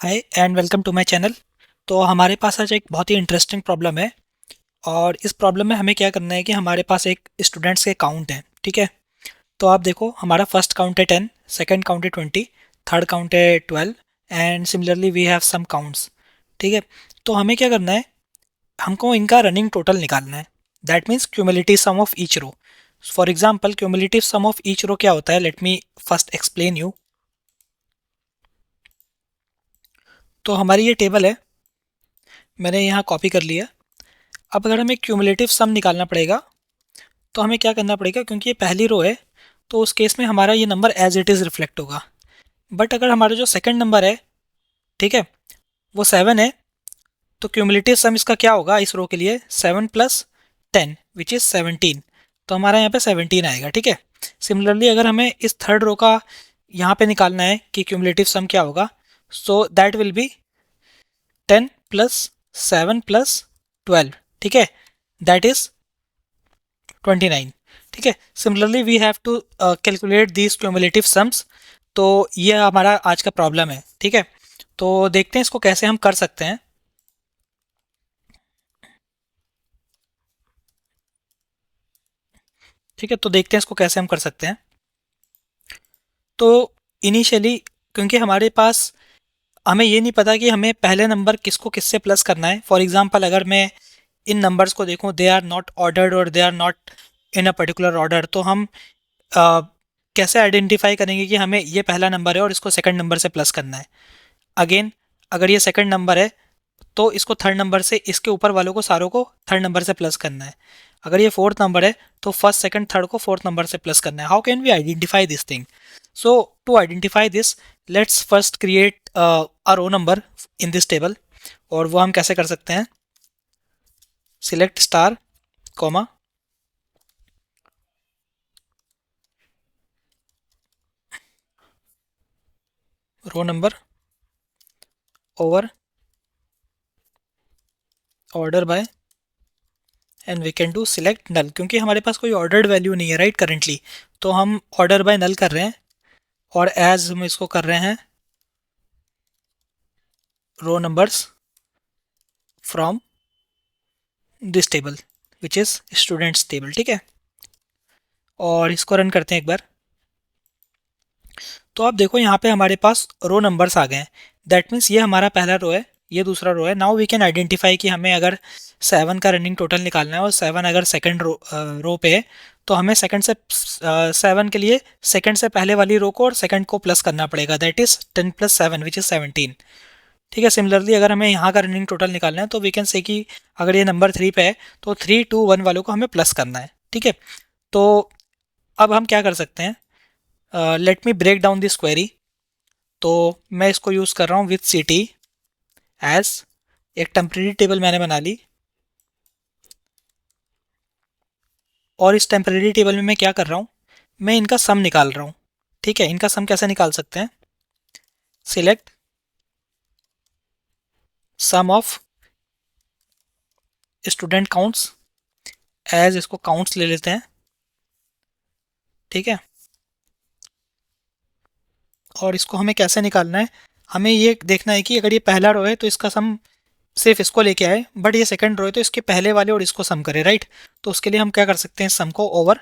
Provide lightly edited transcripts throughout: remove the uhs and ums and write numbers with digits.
Hi and welcome to my channel. तो हमारे पास आज एक बहुत ही इंटरेस्टिंग प्रॉब्लम है और इस प्रॉब्लम में हमें क्या करना है कि हमारे पास एक स्टूडेंट्स के काउंट हैं। ठीक है, तो आप देखो हमारा फर्स्ट काउंट है 10, सेकंड काउंट है 20, थर्ड काउंट है 12 and similarly we have some counts. ठीक है, तो हमें क्या करना है, हमको इनका रनिंग टोटल निकालना है। That means cumulative sum of each row. For example cumulative sum of each row क्या होता है, let me first explain you. तो हमारी ये टेबल है, मैंने यहाँ कॉपी कर लिया। अब अगर हमें क्यूमुलेटिव सम निकालना पड़ेगा तो हमें क्या करना पड़ेगा, क्योंकि ये पहली रो है तो उस केस में हमारा ये number as it is reflect होगा। बट अगर हमारा जो सेकंड नंबर है, ठीक है, वो 7 है, तो क्यूमुलेटिव सम इसका क्या होगा इस रो के लिए, 7 + 10 विच इज़ 17। तो हमारा यहाँ पे 17 आएगा। ठीक है, सिमिलरली अगर हमें इस थर्ड रो का यहाँ पे निकालना है कि क्यूमुलेटिव सम क्या होगा, सो दैट विल बी 10 + 7 + 12। ठीक है, दैट इज़ 29। ठीक है, similarly we have to calculate these cumulative sums. तो ये हमारा आज का प्रॉब्लम है। ठीक है, तो देखते हैं इसको कैसे हम कर सकते हैं। ठीक है, तो देखते हैं इसको कैसे हम कर सकते हैं। तो इनिशियली, क्योंकि हमारे पास हमें ये नहीं पता कि हमें पहले नंबर किसको किससे प्लस करना है। फॉर एग्जांपल अगर मैं इन नंबर्स को देखूं, दे आर नॉट ऑर्डर्ड और they are not in a particular order, तो हम कैसे आइडेंटिफाई करेंगे कि हमें ये पहला नंबर है और इसको सेकंड नंबर से प्लस करना है। अगेन, अगर ये सेकंड नंबर है तो इसको थर्ड नंबर से, इसके ऊपर वालों को सारों को थर्ड नंबर से प्लस करना है। अगर ये फोर्थ नंबर है तो फर्स्ट सेकंड थर्ड को फोर्थ नंबर से प्लस करना है। How can we identify this thing? So to identify this, let's first create a row number in this table. और वो हम कैसे कर सकते हैं, select star comma row number over order by and we can do select null, क्योंकि हमारे पास कोई ऑर्डर्ड वैल्यू नहीं है राइट करंटली, तो हम ऑर्डर बाय नल कर रहे हैं। और एज हम इसको कर रहे हैं row numbers from this table which is students table. ठीक है, और इसको रन करते हैं एक बार। तो आप देखो यहाँ पे हमारे पास रो नंबर्स आ गए हैं। दैट मीन्स ये हमारा पहला रो है, ये दूसरा रो है। नाउ वी कैन आइडेंटिफाई कि हमें अगर 7 का रनिंग टोटल निकालना है और 7 अगर सेकंड रो पे है, तो हमें सेकंड से 7 के लिए सेकंड से पहले वाली रो को और सेकंड को प्लस करना पड़ेगा। That is 10 + 7 which is 17। ठीक है, सिमिलरली अगर हमें यहाँ का रनिंग टोटल निकालना है तो वी कैन से कि अगर ये नंबर 3 पे है तो 3, 2, 1 वालों को हमें प्लस करना है। ठीक है, तो अब हम क्या कर सकते हैं, let me break down this query. तो मैं इसको यूज़ कर रहा हूँ विथ सी टी एज एक टेम्प्रेरी टेबल मैंने बना ली। और इस टेम्प्रेरी टेबल में मैं क्या कर रहा हूँ, मैं इनका सम निकाल रहा हूँ। ठीक है, इनका सम कैसे निकाल सकते हैं, select sum of student counts as, इसको काउंट्स ले लेते हैं। ठीक है, और इसको हमें कैसे निकालना है, हमें ये देखना है कि अगर ये पहला रो है तो इसका सम सिर्फ इसको लेके आए, बट ये सेकंड रो है तो इसके पहले वाले और इसको सम करे राइट। तो उसके लिए हम क्या कर सकते हैं, सम को over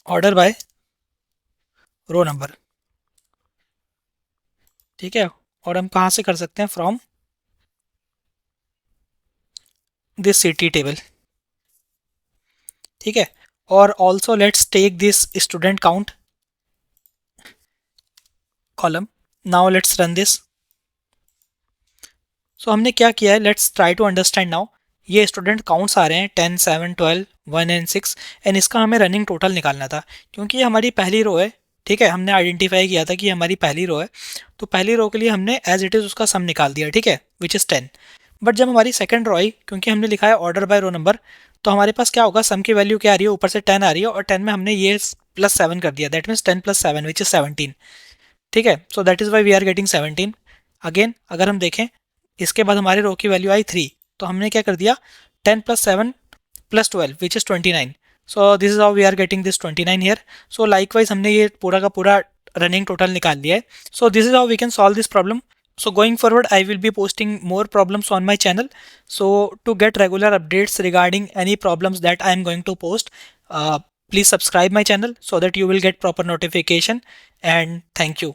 order by row number. ठीक है, और हम कहाँ से कर सकते हैं, फ्रॉम दिस सिटी टेबल। ठीक है, और also let's take this student count column. Now let's run this. So हमने क्या किया है, let's try to understand now. ये स्टूडेंट काउंट्स आ रहे हैं 10, 7, 12, 1 एंड 6, एंड इसका हमें रनिंग टोटल निकालना था क्योंकि ये हमारी पहली रो है। ठीक है, हमने आइडेंटिफाई किया था कि ये हमारी पहली रो है, तो पहली रो के लिए हमने एज इट इज़ उसका सम निकाल दिया। ठीक है, विच इज़ 10। बट जब हमारी सेकंड रो आई, क्योंकि हमने लिखा है ऑर्डर बाय रो नंबर, तो हमारे पास क्या होगा, सम की वैल्यू क्या आ रही है, ऊपर से 10 आ रही है और 10 में हमने ये +7 कर दिया। That means 10 + 7 which is 17। ठीक है, so that is why we are getting 17। Again अगर हम देखें, इसके बाद हमारे रो की वैल्यू आई 3, तो हमने क्या कर दिया, 10 + 7 + 12 which is 29। So this is how we are getting this 29 here. So likewise हमने ये पूरा का पूरा रनिंग टोटल निकाल लिया है. So this is how we can solve this problem. So going forward, I will be posting more problems on my channel. So to get regular updates regarding any problems that I am going to post, please subscribe my channel so that you will get proper notification. And thank you.